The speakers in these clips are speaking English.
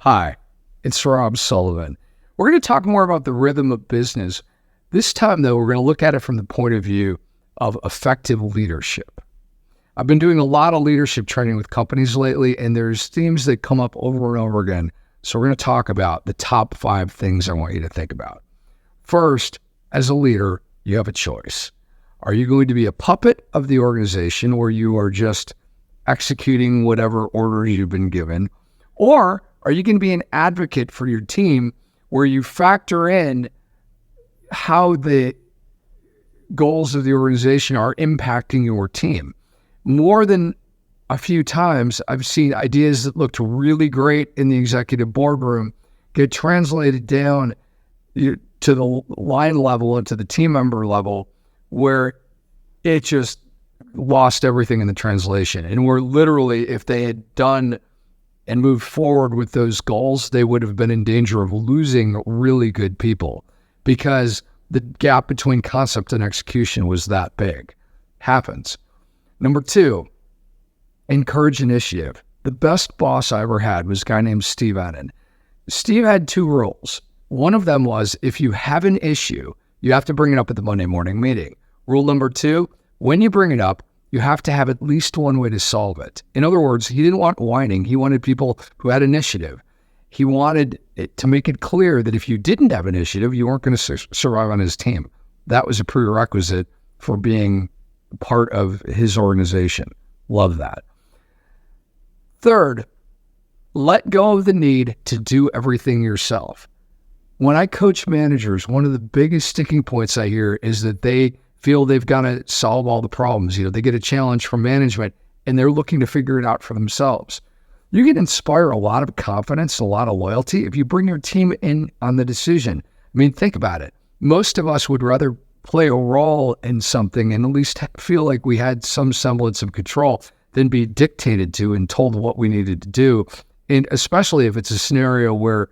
Hi, it's Rob Sullivan. We're going to talk more about the rhythm of business. This time, though, we're going to look at it from the point of view of effective leadership. I've been doing a lot of leadership training with companies lately, and there's themes that come up over and over again. So we're going to talk about the top 5 things I want you to think about. First, as a leader, you have a choice. Are you going to be a puppet of the organization where you are just executing whatever order you've been given? Or are you going to be an advocate for your team where you factor in how the goals of the organization are impacting your team? More than a few times, I've seen ideas that looked really great in the executive boardroom get translated down to the line level and to the team member level where it just lost everything in the translation. And where literally, if they had done and moved forward with those goals, they would have been in danger of losing really good people because the gap between concept and execution was that big. Happens. Number 2, encourage initiative. The best boss I ever had was a guy named Steve Ennin. Steve had 2 rules. One of them was if you have an issue, you have to bring it up at the Monday morning meeting. Rule number 2, when you bring it up, you have to have at least one way to solve it. In other words, he didn't want whining. He wanted people who had initiative. He wanted it to make it clear that if you didn't have initiative, you weren't going to survive on his team. That was a prerequisite for being part of his organization. Love that. Third, let go of the need to do everything yourself. When I coach managers, one of the biggest sticking points I hear is that they feel they've got to solve all the problems. They get a challenge from management and they're looking to figure it out for themselves. You can inspire a lot of confidence, a lot of loyalty if you bring your team in on the decision. I mean, think about it. Most of us would rather play a role in something and at least feel like we had some semblance of control than be dictated to and told what we needed to do. And especially if it's a scenario where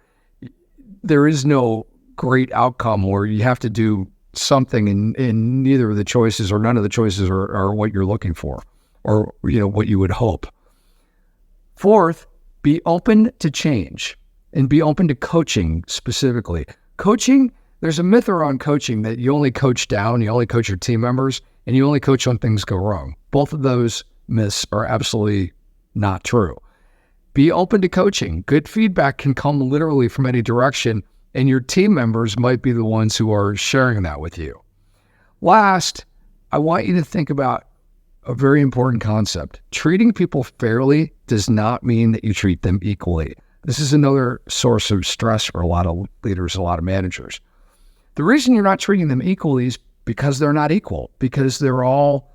there is no great outcome where you have to do something and neither of the choices or none of the choices are what you're looking for or what you would hope. Fourth, be open to change and be open to coaching specifically. Coaching, there's a myth around coaching that you only coach down, you only coach your team members, and you only coach when things go wrong. Both of those myths are absolutely not true. Be open to coaching. Good feedback can come literally from any direction, and your team members might be the ones who are sharing that with you. Last, I want you to think about a very important concept. Treating people fairly does not mean that you treat them equally. This is another source of stress for a lot of leaders, a lot of managers. The reason you're not treating them equally is because they're not equal, because they're all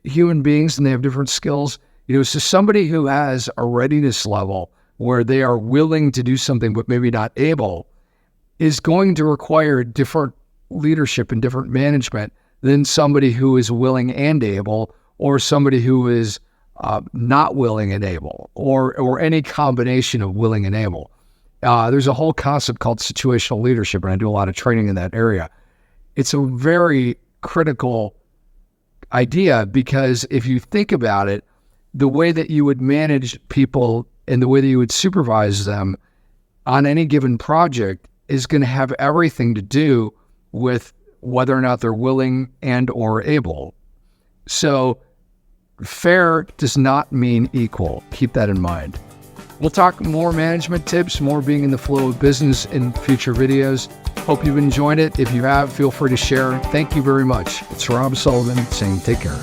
human beings and they have different skills. So somebody who has a readiness level where they are willing to do something but maybe not able is going to require different leadership and different management than somebody who is willing and able, or somebody who is not willing and able, or any combination of willing and able. There's a whole concept called situational leadership, and I do a lot of training in that area. It's a very critical idea because if you think about it, the way that you would manage people and the way that you would supervise them on any given project is going to have everything to do with whether or not they're willing and or able. So fair does not mean equal. Keep that in mind. We'll talk more management tips, more being in the flow of business in future videos. Hope you've enjoyed it. If you have, feel free to share. Thank you very much. It's Rob Sullivan saying take care.